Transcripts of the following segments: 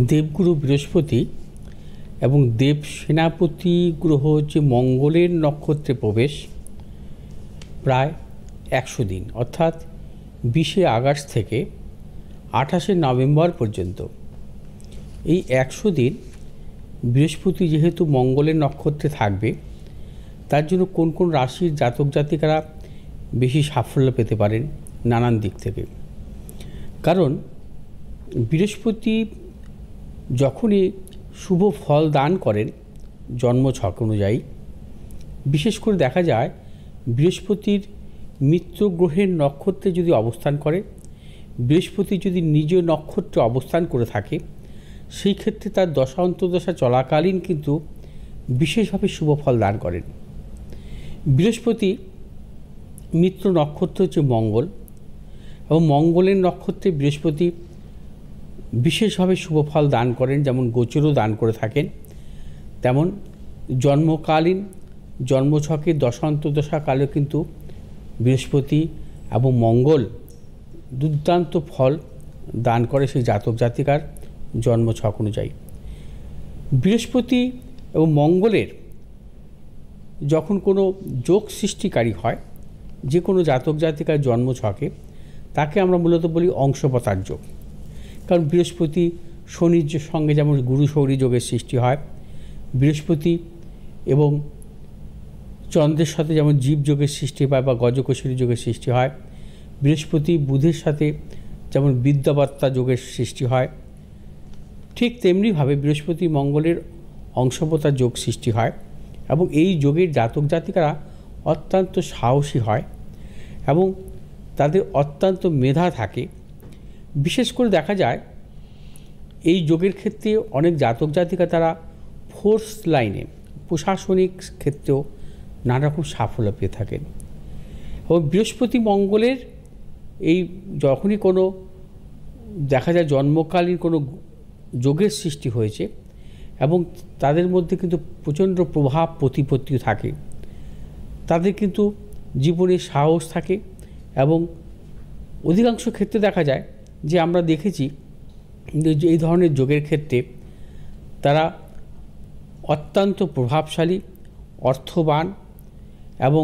দেবগুরু বৃহস্পতি এবং দেব সেনাপতি গ্রহ হচ্ছে মঙ্গলের নক্ষত্রে প্রবেশ প্রায় 100 দিন, অর্থাৎ 20শে আগস্ট থেকে 28শে নভেম্বর পর্যন্ত। এই 100 দিন বৃহস্পতি যেহেতু মঙ্গলের নক্ষত্রে থাকবে, তার জন্য কোন কোন রাশির জাতক জাতিকারা বেশি সাফল্য পেতে পারেন নানান দিক থেকে। কারণ বৃহস্পতি যখনই শুভ ফল দান করেন জন্মছক অনুযায়ী, বিশেষ করে দেখা যায় বৃহস্পতির মিত্র গ্রহের নক্ষত্রে যদি অবস্থান করে, বৃহস্পতি যদি নিজ নক্ষত্রে অবস্থান করে থাকে, সেই ক্ষেত্রে তার দশা অন্তর্দশা চলাকালীন কিন্তু বিশেষভাবে শুভ ফল দান করেন। বৃহস্পতি মিত্র নক্ষত্র হচ্ছে মঙ্গল, এবং মঙ্গলের নক্ষত্রে বৃহস্পতি বিশেষভাবে শুভ ফল দান করেন, যেমন গোচরও দান করে থাকেন, তেমন জন্মকালীন জন্মছকের দশা অন্তর্দশা কালেও কিন্তু বৃহস্পতি এবং মঙ্গল দুর্দান্ত ফল দান করে সেই জাতক জাতিকার জন্মছক অনুযায়ী। বৃহস্পতি এবং মঙ্গলের যখন কোনো যোগ সৃষ্টিকারী হয় যে কোনো জাতক জাতিকার জন্মছকে, তাকে আমরা মূলত বলি অংশপতার যোগ। কারণ বৃহস্পতি শনির সঙ্গে যেমন গুরু শৌরী যোগের সৃষ্টি হয়, বৃহস্পতি এবং চন্দ্রের সাথে যেমন জীব যোগের সৃষ্টি পায় বা গজকৌশলী যোগের সৃষ্টি হয়, বৃহস্পতি বুধের সাথে যেমন বিদ্যাবার্তা যোগের সৃষ্টি হয়, ঠিক তেমনিভাবে বৃহস্পতি মঙ্গলের অংশপতার যোগ সৃষ্টি হয়। এবং এই যোগের জাতক জাতিকারা অত্যন্ত সাহসী হয় এবং তাদের অত্যন্ত মেধা থাকে। বিশেষ করে দেখা যায় এই যোগের ক্ষেত্রে অনেক জাতক জাতিকা তারা ফোর্স লাইনে প্রশাসনিক ক্ষেত্রেও নানা রকম সাফল্য পেয়ে থাকেন। এবং বৃহস্পতি মঙ্গলের এই যখনই কোনো দেখা যায় জন্মকালীন কোনো যোগের সৃষ্টি হয়েছে এবং তাদের মধ্যে কিন্তু প্রচণ্ড প্রভাব প্রতিপত্তিও থাকে, তাদের কিন্তু জীবনে সাহস থাকে। এবং অধিকাংশ ক্ষেত্রে দেখা যায় যে আমরা দেখেছি যে এই ধরনের যোগের ক্ষেত্রে তারা অত্যন্ত প্রভাবশালী, অর্থবান এবং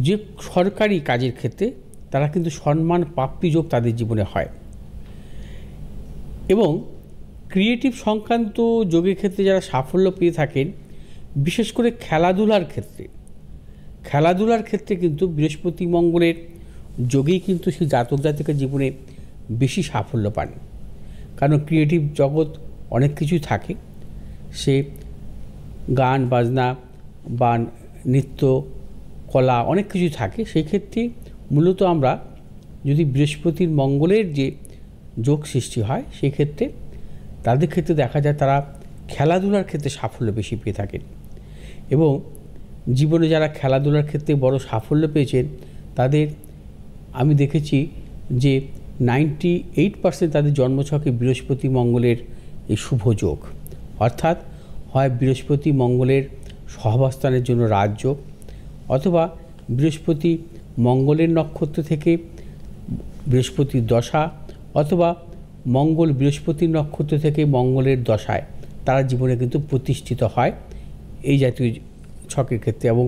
যে সরকারি কাজের ক্ষেত্রে তারা কিন্তু সম্মান প্রাপ্তি যোগ তাদের জীবনে হয়। এবং ক্রিয়েটিভ সংক্রান্ত যোগের ক্ষেত্রে যারা সাফল্য পেয়ে থাকেন, বিশেষ করে খেলাধুলার ক্ষেত্রে কিন্তু বৃহস্পতি মঙ্গলের যোগেই কিন্তু সেই জাতক জাতিকার জীবনে বেশি সাফল্য পান। কারণ ক্রিয়েটিভ জগৎ অনেক কিছুই থাকে, সে গান বাজনা বা নৃত্য কলা অনেক কিছুই থাকে। সেই ক্ষেত্রে মূলত আমরা যদি বৃহস্পতির মঙ্গলের যে যোগ সৃষ্টি হয়, সেই ক্ষেত্রে তাদের ক্ষেত্রে দেখা যায় তারা খেলাধুলার ক্ষেত্রে সাফল্য বেশি পেয়ে থাকেন। এবং জীবনে যারা খেলাধুলার ক্ষেত্রে বড় সাফল্য পেয়েছেন, তাদের আমি দেখেছি যে 98% তাদের জন্মছকে বৃহস্পতি মঙ্গলের এই শুভ যোগ, অর্থাৎ হয় বৃহস্পতি মঙ্গলের সহাবস্থানের জন্য রাজযোগ, অথবা বৃহস্পতি মঙ্গলের নক্ষত্র থেকে বৃহস্পতির দশা, অথবা মঙ্গল বৃহস্পতির নক্ষত্র থেকে মঙ্গলের দশায় তারা জীবনে কিন্তু প্রতিষ্ঠিত হয় এই জাতীয় ছকের ক্ষেত্রে। এবং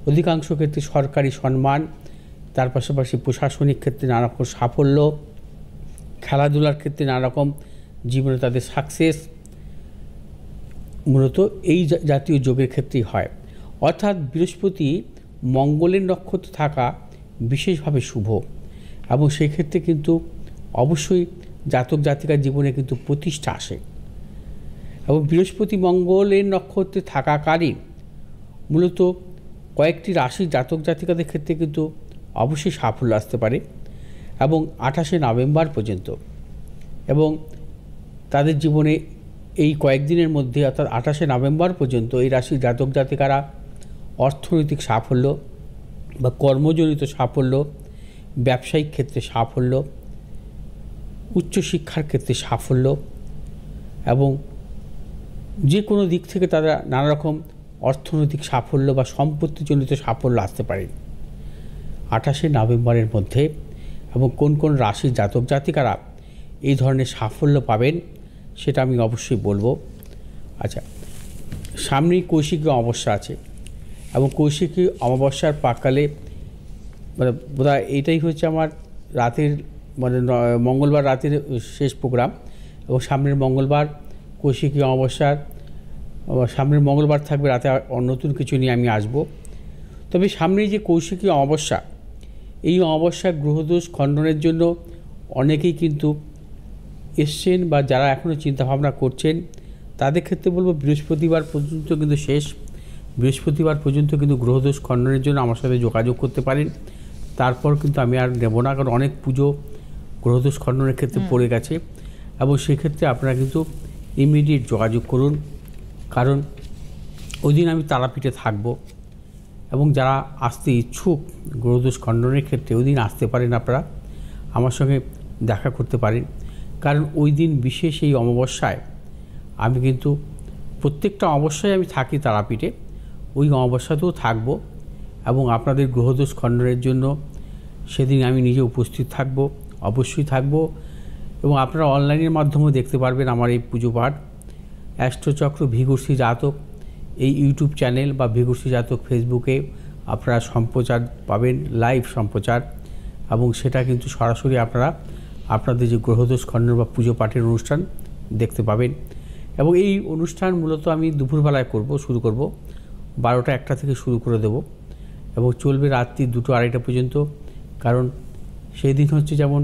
অধিকাংশ ক্ষেত্রে সরকারি সম্মান, তার পাশাপাশি প্রশাসনিক ক্ষেত্রে নানা রকম সাফল্য, খেলাধুলার ক্ষেত্রে নানা রকম জীবনে তাদের সাকসেস মূলত এই জাতীয় যোগের ক্ষেত্রেই হয়। অর্থাৎ বৃহস্পতি মঙ্গলের নক্ষত্র থাকা বিশেষভাবে শুভ, এবং সেই ক্ষেত্রে কিন্তু অবশ্যই জাতক জাতিকার জীবনে কিন্তু প্রতিষ্ঠা আসে। এবং বৃহস্পতি মঙ্গলের নক্ষত্রে থাকাকালীন মূলত কয়েকটি রাশির জাতক জাতিকাদের ক্ষেত্রে কিন্তু অবশ্যই সাফল্য আসতে পারে এবং 28শে নভেম্বর পর্যন্ত। এবং তাদের জীবনে এই কয়েকদিনের মধ্যে অর্থাৎ 28শে নভেম্বর পর্যন্ত এই রাশির জাতক জাতিকারা অর্থনৈতিক সাফল্য বা কর্মজনিত সাফল্য, ব্যবসায়িক ক্ষেত্রে সাফল্য, উচ্চশিক্ষার ক্ষেত্রে সাফল্য এবং যে কোনো দিক থেকে তারা নানা রকম অর্থনৈতিক সাফল্য বা সম্পত্তিজনিত সাফল্য আসতে পারে 28শে নভেম্বরের মধ্যে। এবং কোন কোন রাশির জাতক জাতিকারা এই ধরনের সাফল্য পাবেন সেটা আমি অবশ্যই বলবো। আচ্ছা, সামনেই কৌশিকী অমাবস্যা আছে এবং কৌশিকী অমাবস্যার প্রাক্কালে মানে বোধহয় এইটাই হচ্ছে আমার রাতের মানে মঙ্গলবার রাতের শেষ প্রোগ্রাম এবং সামনের মঙ্গলবার কৌশিকী অমাবস্যার সামনের মঙ্গলবার থাকবে রাতে নতুন কিছু নিয়ে আমি আসব। তবে সামনেই যে কৌশিকী অমাবস্যা, এই অমাবস্যা গ্রহদোষ খণ্ডনের জন্য অনেকেই কিন্তু এসছেন বা যারা এখনও চিন্তাভাবনা করছেন তাদের ক্ষেত্রে বলবো বৃহস্পতিবার পর্যন্ত কিন্তু শেষ। বৃহস্পতিবার পর্যন্ত কিন্তু গ্রহদোষ খণ্ডনের জন্য আমার সাথে যোগাযোগ করতে পারেন। তারপর কিন্তু আমি আর নেব না, কারণ অনেক পুজো গ্রহদোষ খণ্ডনের ক্ষেত্রে পড়ে গেছে এবং সেক্ষেত্রে আপনারা কিন্তু ইমিডিয়েট যোগাযোগ করুন, কারণ ওই দিন আমি তারাপীঠে থাকব এবং যারা আসতে ইচ্ছুক গ্রহদোষ খণ্ডনের ক্ষেত্রে ওই দিন আসতে পারেন, আপনারা আমার সঙ্গে দেখা করতে পারেন। কারণ ওই দিন বিশেষ এই অমাবস্যায় আমি কিন্তু প্রত্যেকটা অমাবস্যায় আমি থাকি তারাপীঠে, ওই অমাবস্যাতেও থাকব এবং আপনাদের গ্রহদোষ খণ্ডনের জন্য সেদিন আমি নিজে উপস্থিত থাকব, অবশ্যই থাকব। এবং আপনারা অনলাইনের মাধ্যমেও দেখতে পারবেন আমার এই পুজো পাঠ। অ্যাস্ট্রোচক্র ভিগুর্সি জাতক এই ইউটিউব চ্যানেল বা ভিগুর্সি জাতক ফেসবুকে আপনারা সম্প্রচার পাবেন, লাইভ সম্প্রচার, এবং সেটা কিন্তু সরাসরি আপনারা আপনাদের যে গ্রহদোষ খণ্ডন বা পুজো পাঠের অনুষ্ঠান দেখতে পাবেন। এবং এই অনুষ্ঠান মূলত আমি দুপুরবেলায় শুরু করব 12টা 1টা থেকে শুরু করে দেব এবং চলবে রাত্রি 2টো 2:30 পর্যন্ত। কারণ সেই দিন হচ্ছে যেমন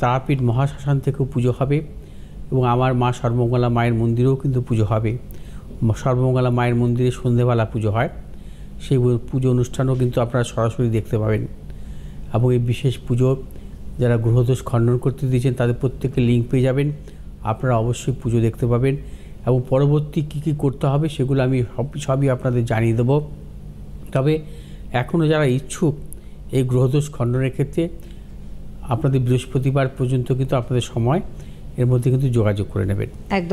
তারাপীঠ মহাশ্মশান থেকেও পুজো হবে এবং আমার মা সর্বমঙ্গলা মায়ের মন্দিরেও কিন্তু পুজো হবে। সর্বমঙ্গলা মায়ের মন্দিরে সন্ধেবেলা পুজো হয়, সেই পুজো অনুষ্ঠানও কিন্তু আপনারা সরাসরি দেখতে পাবেন। এবং এই বিশেষ পুজো যারা গ্রহদোষ খণ্ডন করতে দিয়েছেন তাদের প্রত্যেককে লিঙ্ক পেয়ে যাবেন, আপনারা অবশ্যই পুজো দেখতে পাবেন। এবং পরবর্তী কী কী করতে হবে সেগুলো আমি সবই আপনাদের জানিয়ে দেব। তবে এখনও যারা ইচ্ছুক এই গ্রহদোষ খণ্ডনের ক্ষেত্রে আপনাদের বৃহস্পতিবার পর্যন্ত কিন্তু আপনাদের সময়, এর মধ্যে কিন্তু যোগাযোগ করে নেবেন। একদম।